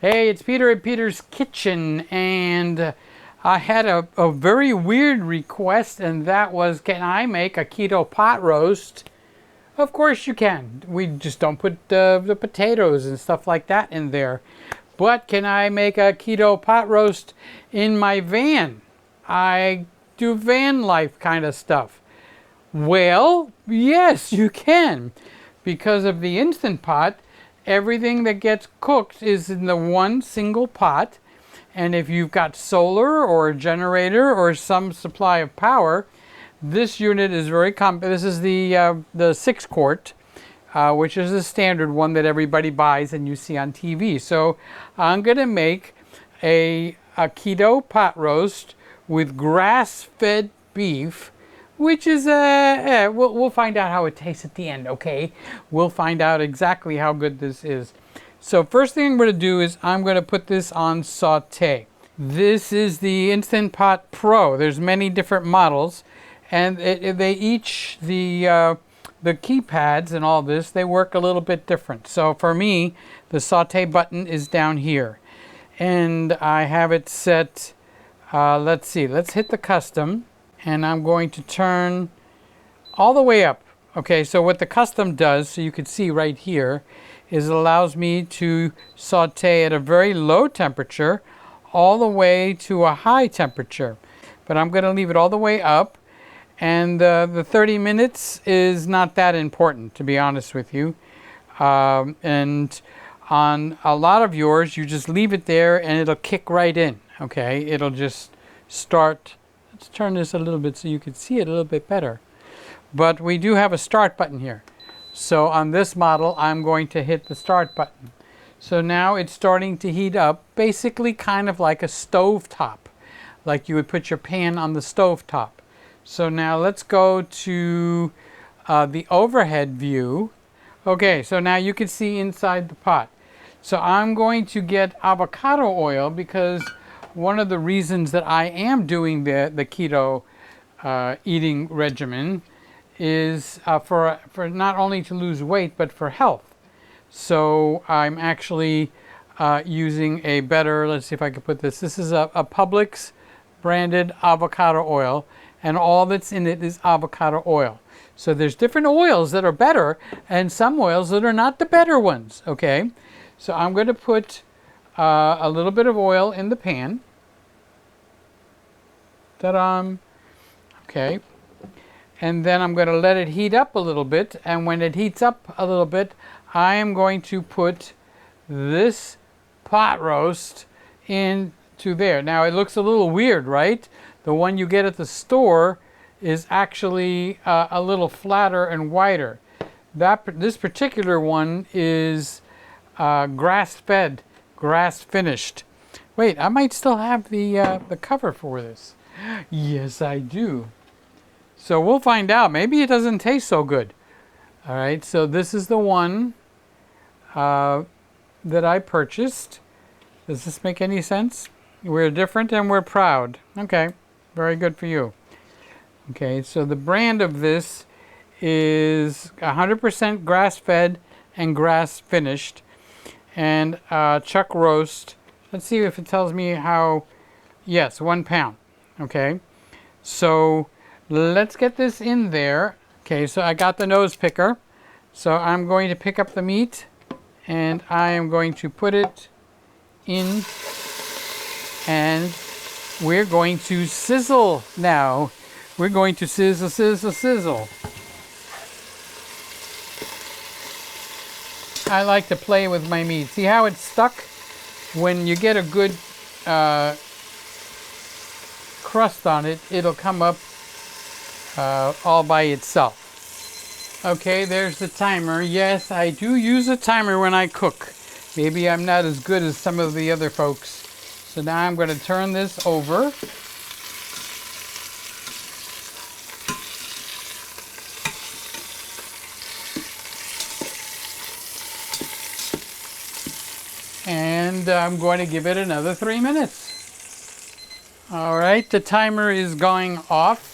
Hey, it's Peter at Peter's Kitchen, and I had a very weird request, and that was, can I make a keto pot roast? Of course you can. We just don't put the potatoes and stuff like that in there. But can I make a keto pot roast in my van? I do van life kind of stuff. Well, yes, you can. Because of the Instant Pot, everything that gets cooked is in the one single pot. And if you've got solar or a generator or some supply of power, this unit is very This is the 6-quart, which is the standard one that everybody buys and you see on TV. So I'm going to make a keto pot roast with grass-fed beef, which is we'll find out how it tastes at the end, okay? We'll find out exactly how good this is. So first thing I'm going to do is I'm going to put this on saute. This is the Instant Pot Pro. There's many different models, and they each, the keypads and all this, they work a little bit different. So for me, the saute button is down here, and I have it set. Let's see. Let's hit the custom. And I'm going to turn all the way up. Okay, so what the custom does, so you can see right here, is it allows me to saute at a very low temperature all the way to a high temperature. But I'm going to leave it all the way up. And the 30 minutes is not that important, to be honest with you. And on a lot of yours, you just leave it there and it'll kick right in. Okay, it'll just start. Let's turn this a little bit so you can see it a little bit better. But we do have a start button here. So on this model, I'm going to hit the start button. So now it's starting to heat up, basically kind of like a stove top, like you would put your pan on the stove top. So now let's go to the overhead view. Okay, so now you can see inside the pot. So I'm going to get avocado oil because one of the reasons that I am doing the keto eating regimen is for not only to lose weight, but for health. So I'm actually using a better, let's see if I can put this. This is a Publix branded avocado oil, and all that's in it is avocado oil. So there's different oils that are better and some oils that are not the better ones, okay? So I'm going to put a little bit of oil in the pan. Ta-da! Okay. And then I'm going to let it heat up a little bit. And when it heats up a little bit, I am going to put this pot roast into there. Now it looks a little weird, right? The one you get at the store is actually a little flatter and wider. This particular one is grass-fed, grass-finished. Wait, I might still have the cover for this. Yes, I do. So we'll find out. Maybe it doesn't taste so good. All right, so this is the one that I purchased. Does this make any sense? We're different and we're proud. Okay, very good for you. Okay, so the brand of this is 100% grass-fed and grass-finished. And chuck roast. Let's see if it tells me how. Yes, 1 pound. Okay, so let's get this in there. Okay, so I got the nose picker. So I'm going to pick up the meat and I am going to put it in, and we're going to sizzle now. We're going to sizzle, sizzle, sizzle. I like to play with my meat. See how it's stuck? When you get a good crust on it, it'll come up all by itself. Okay, there's the timer. Yes, I do use a timer when I cook. Maybe I'm not as good as some of the other folks. So now I'm going to turn this over. And I'm going to give it another 3 minutes. All right, the timer is going off.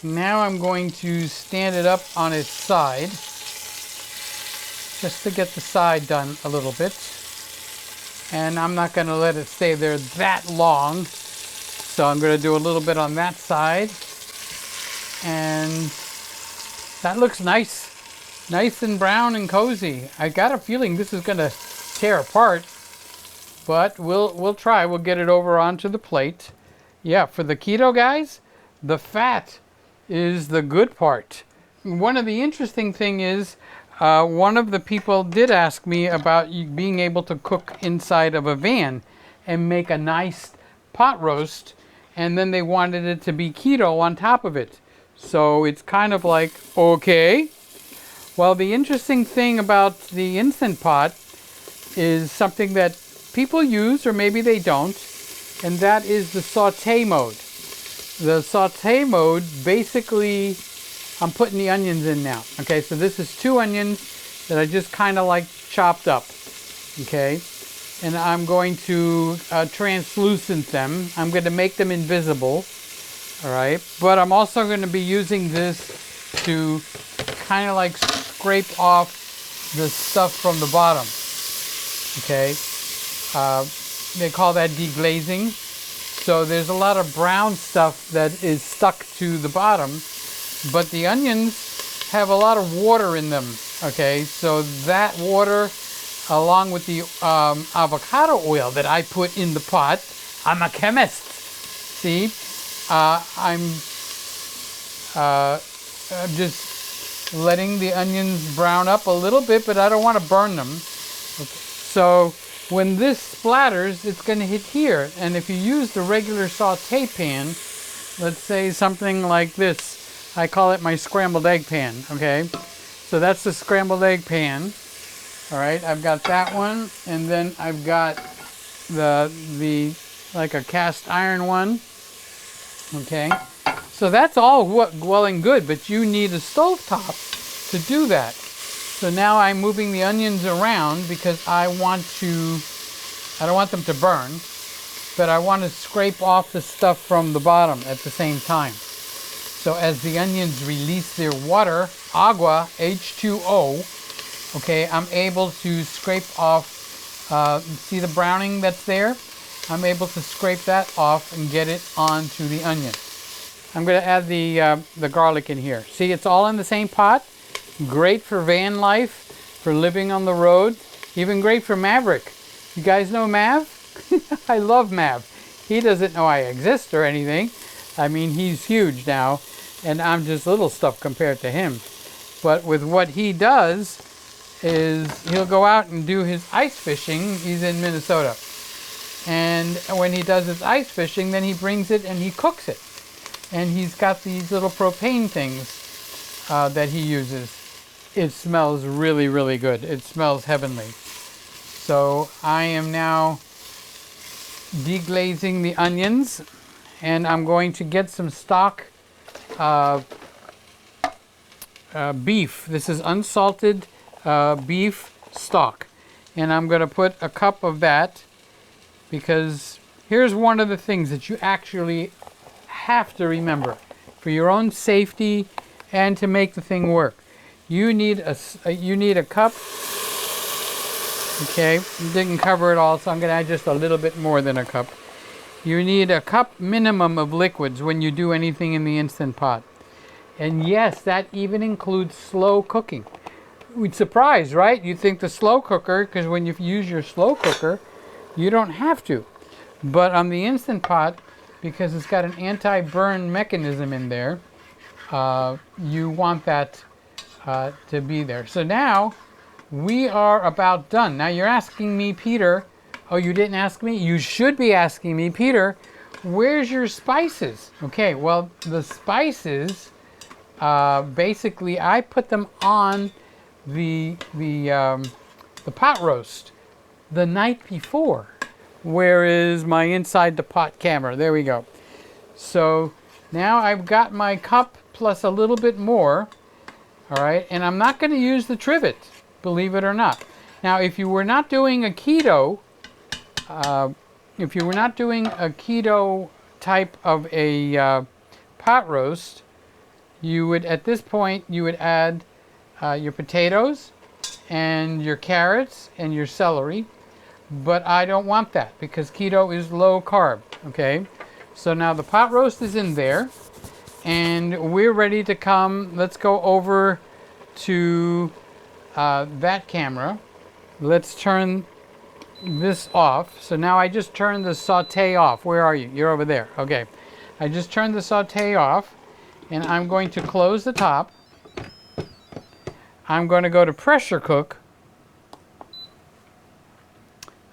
Now I'm going to stand it up on its side, just to get the side done a little bit. and I'm not going to let it stay there that long. So I'm going to do a little bit on that side, and that looks nice and brown and cozy. I got a feeling this is going to tear apart, but we'll try. We'll get it over onto the plate. Yeah, for the keto guys, the fat is the good part. One of the interesting thing is, one of the people did ask me about being able to cook inside of a van and make a nice pot roast, and then they wanted it to be keto on top of it. So it's kind of like, okay. Well, the interesting thing about the Instant Pot is something that people use, or maybe they don't, and that is the saute mode. The saute mode, basically, I'm putting the onions in now. Okay, so this is 2 onions that I just kind of like chopped up. Okay, and I'm going to translucent them. I'm going to make them invisible. All right, but I'm also going to be using this to kind of like scrape off the stuff from the bottom. Okay, they call that deglazing. So there's a lot of brown stuff that is stuck to the bottom, but the onions have a lot of water in them. Okay, so that water, along with the avocado oil that I put in the pot, I'm a chemist. See, I'm just letting the onions brown up a little bit, but I don't want to burn them. Okay. So when this splatters, it's going to hit here. And if you use the regular saute pan, let's say something like this, I call it my scrambled egg pan. Okay, so that's the scrambled egg pan. All right, I've got that one, and then I've got the like a cast iron one. Okay, so that's all well and good, but you need a stovetop to do that. So now I'm moving the onions around because I don't want them to burn, but I want to scrape off the stuff from the bottom at the same time. So as the onions release their water, agua, H2O, okay, I'm able to scrape off, see the browning that's there? I'm able to scrape that off and get it onto the onion. I'm going to add the garlic in here. See, it's all in the same pot. Great for van life, for living on the road, even great for Maverick. You guys know Mav? I love Mav. He doesn't know I exist or anything. I mean, he's huge now, and I'm just little stuff compared to him. But with what he does is he'll go out and do his ice fishing. He's in Minnesota. And when he does his ice fishing, then he brings it and he cooks it. And he's got these little propane things that he uses. It smells really, really good. It smells heavenly. So I am now deglazing the onions, and I'm going to get some stock beef. This is unsalted beef stock. And I'm going to put a cup of that, because here's one of the things that you actually have to remember for your own safety and to make the thing work. You need a cup. Okay, didn't cover it all, so I'm going to add just a little bit more than a cup. You need a cup minimum of liquids when you do anything in the Instant Pot. And yes, that even includes slow cooking. We'd surprise, right? You think the slow cooker, because when you use your slow cooker, you don't have to. But on the Instant Pot, because it's got an anti-burn mechanism in there, you want that to be there. So now we are about done. Now you're asking me, Peter, oh, you didn't ask me? You should be asking me, Peter, where's your spices? Okay, well, the spices, basically I put them on the pot roast the night before. Where is my inside the pot camera? There we go. So now I've got my cup plus a little bit more. All right, and I'm not going to use the trivet, believe it or not. Now, if you were not doing a keto, type of a pot roast, you would, at this point, you would add your potatoes and your carrots and your celery. but I don't want that because keto is low carb, okay? So now the pot roast is in there, and we're ready to come. Let's go over to that camera. Let's turn this off. So now I just turned the saute off. Where are you? You're over there. Okay. I just turned the saute off, and I'm going to close the top. I'm going to go to pressure cook.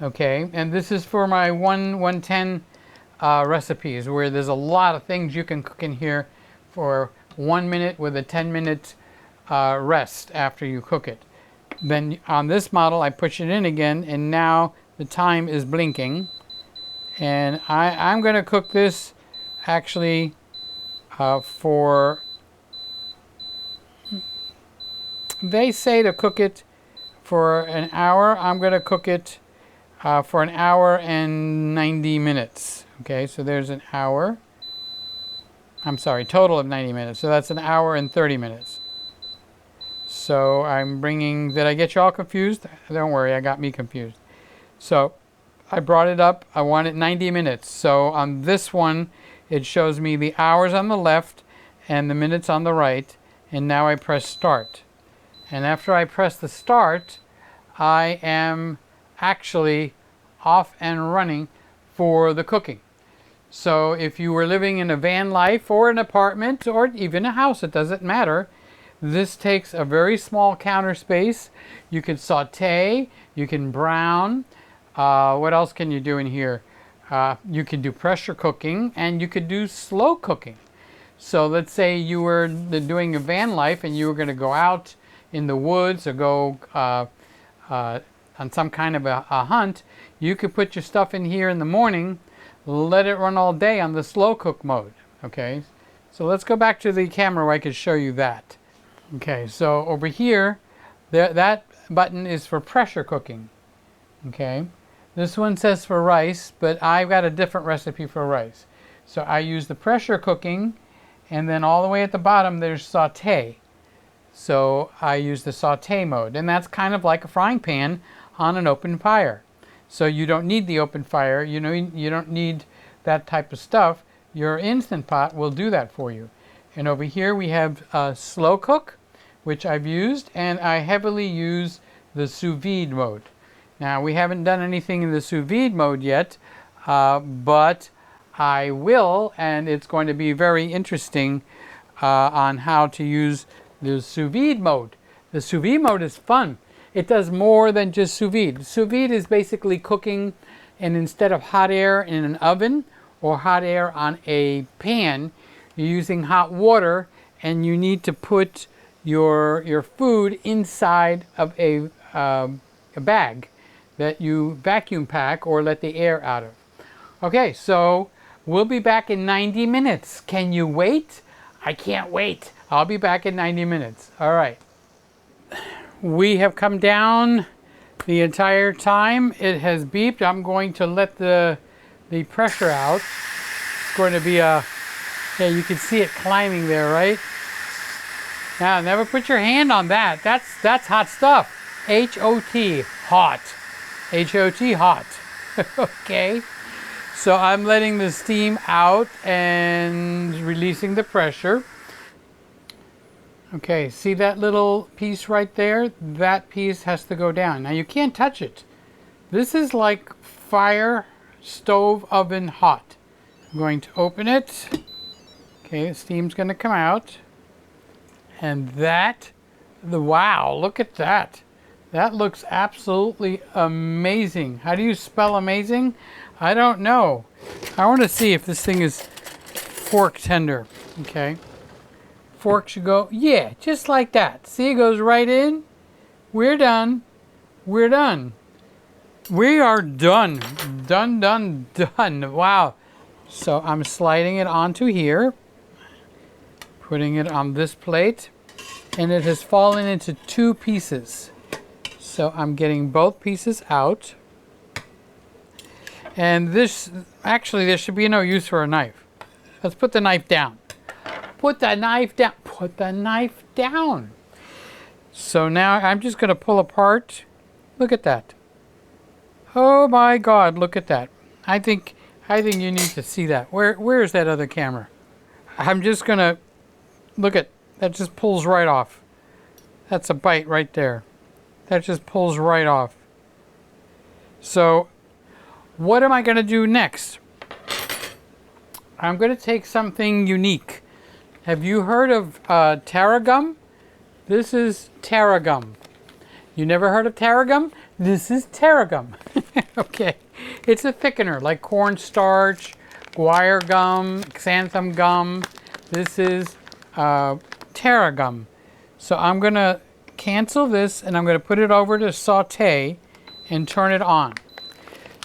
Okay, and this is for my 110 recipes, where there's a lot of things you can cook in here for 1 minute with a 10-minute rest after you cook it. Then on this model, I push it in again, and now the time is blinking. And I'm going to cook this actually for, they say to cook it for an hour. I'm going to cook it for an hour and 90 minutes. Okay, so there's an hour. I'm sorry, total of 90 minutes. So that's an hour and 30 minutes. So I'm bringing, did I get you all confused? Don't worry, I got me confused. So I brought it up. I want it 90 minutes. So on this one, it shows me the hours on the left and the minutes on the right. And now I press start. And after I press the start, I am actually off and running for the cooking. So if you were living in a van life or an apartment or even a house, it doesn't matter. This takes a very small counter space. You can saute, you can brown. What else can you do in here? You can do pressure cooking, and you could do slow cooking. So let's say you were doing a van life and you were going to go out in the woods or go on some kind of a hunt. You could put your stuff in here in the morning, let it run all day on the slow cook mode. Okay, so let's go back to the camera where I can show you that. Okay, so over here, that button is for pressure cooking. Okay, this one says for rice, but I've got a different recipe for rice. So I use the pressure cooking, and then all the way at the bottom there's saute. So I use the saute mode, and that's kind of like a frying pan on an open fire. So you don't need the open fire, you know, you don't need that type of stuff. Your Instant Pot will do that for you. And over here we have slow cook, which I've used, and I heavily use the sous vide mode. Now we haven't done anything in the sous vide mode yet, but I will, and it's going to be very interesting on how to use the sous vide mode. The sous vide mode is fun. It does more than just sous vide. Sous vide is basically cooking, and instead of hot air in an oven or hot air on a pan, you're using hot water, and you need to put your food inside of a bag that you vacuum pack or let the air out of. Okay, so we'll be back in 90 minutes. Can you wait? I can't wait. I'll be back in 90 minutes. All right. We have come down the entire time. It has beeped. I'm going to let the pressure out. It's going to be a, yeah, you can see it climbing there, right? Now, never put your hand on that. That's hot stuff. H-O-T, hot. H-O-T, hot. Okay. So I'm letting the steam out and releasing the pressure. Okay, see that little piece right there? That piece has to go down. Now you can't touch it. This is like fire, stove, oven hot. I'm going to open it. Okay, the steam's going to come out. And that, wow, look at that. That looks absolutely amazing. How do you spell amazing? I don't know. I want to see if this thing is fork tender. Okay. Fork should go, yeah, just like that. See, it goes right in. We're done. We're done. We are done. Done, done, done. Wow. So I'm sliding it onto here, putting it on this plate, and it has fallen into two pieces. So I'm getting both pieces out. And this, actually, there should be no use for a knife. Let's put the knife down. Put the knife down. Put the knife down. So now I'm just going to pull apart. Look at that. Oh my God, look at that. I think you need to see that. Where is that other camera? I'm just gonna look at that. Just pulls right off. That's a bite right there. That just pulls right off. So what am I gonna do next? I'm gonna take something unique. Have you heard of tarragon? This is tarragon. You never heard of tarragon? This is tarragon. Okay, it's a thickener like cornstarch, guar gum, xanthan gum. This is tarragon. So I'm gonna cancel this and I'm gonna put it over to saute and turn it on.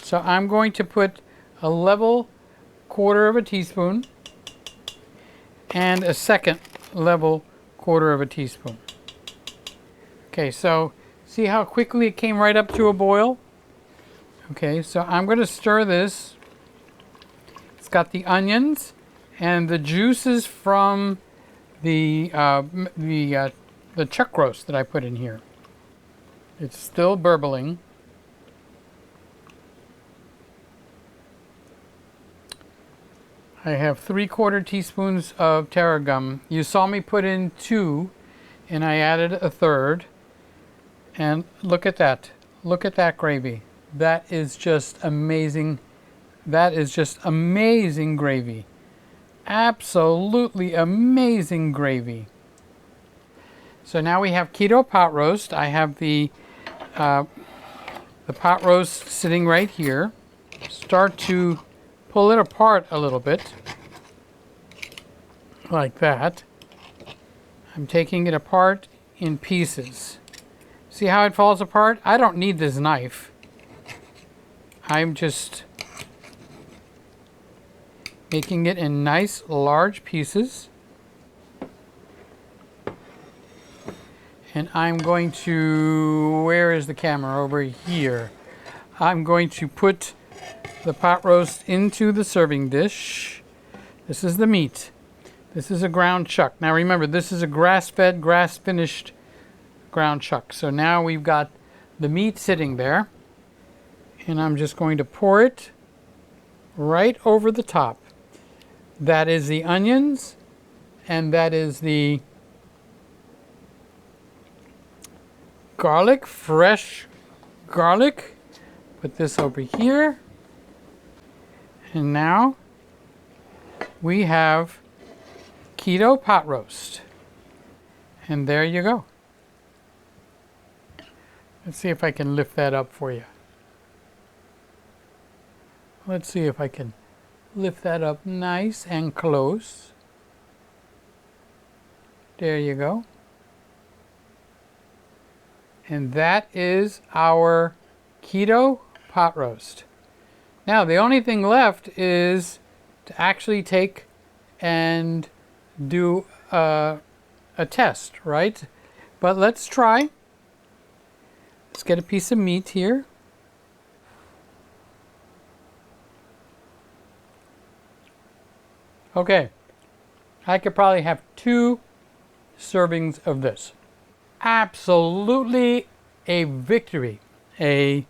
So I'm going to put a level 1/4 teaspoon and a second level 1/4 teaspoon. Okay, so see how quickly it came right up to a boil? Okay, so I'm going to stir this. It's got the onions and the juices from the chuck roast that I put in here. It's still burbling. I have 3/4 teaspoons of tarragon. You saw me put in 2, and I added a 1/3. And look at that. Look at that gravy. That is just amazing. That is just amazing gravy. Absolutely amazing gravy. So now we have keto pot roast. I have the pot roast sitting right here. Start to pull it apart a little bit, like that. I'm taking it apart in pieces. See how it falls apart? I don't need this knife. I'm just making it in nice large pieces. And I'm going to, where is the camera? Over here. I'm going to put the pot roast into the serving dish. This is the meat. This is a ground chuck. Now remember, this is a grass-fed, grass-finished ground chuck. So now we've got the meat sitting there. And I'm just going to pour it right over the top. That is the onions, and that is the garlic, fresh garlic. Put this over here. And now we have keto pot roast. And there you go. Let's see if I can lift that up for you. Let's see if I can lift that up nice and close. There you go. And that is our keto pot roast. Now the only thing left is to actually take and do a test, right? But let's try. Let's get a piece of meat here. Okay, I could probably have 2 servings of this. Absolutely a victory, a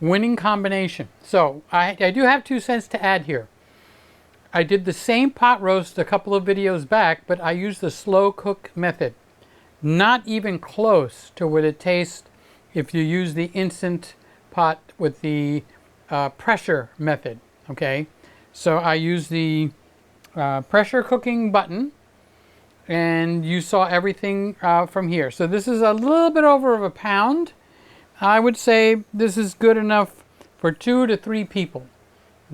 winning combination. So I do have 2 cents to add here. I did the same pot roast a couple of videos back, but I used the slow cook method. Not even close to what it tastes if you use the instant pot with the pressure method. Okay, so I used the pressure cooking button, and you saw everything from here. So this is a little bit over of a pound. I would say this is good enough for 2 to 3 people.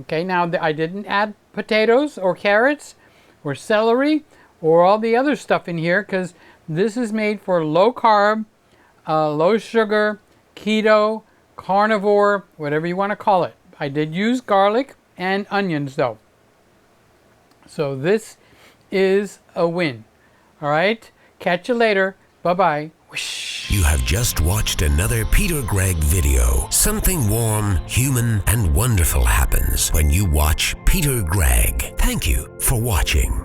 Okay, now I didn't add potatoes or carrots or celery or all the other stuff in here because this is made for low carb, low sugar, keto, carnivore, whatever you want to call it. I did use garlic and onions though. So this is a win. All right, catch you later. Bye-bye. You have just watched another Peter Gregg video. Something warm, human, and wonderful happens when you watch Peter Gregg. Thank you for watching.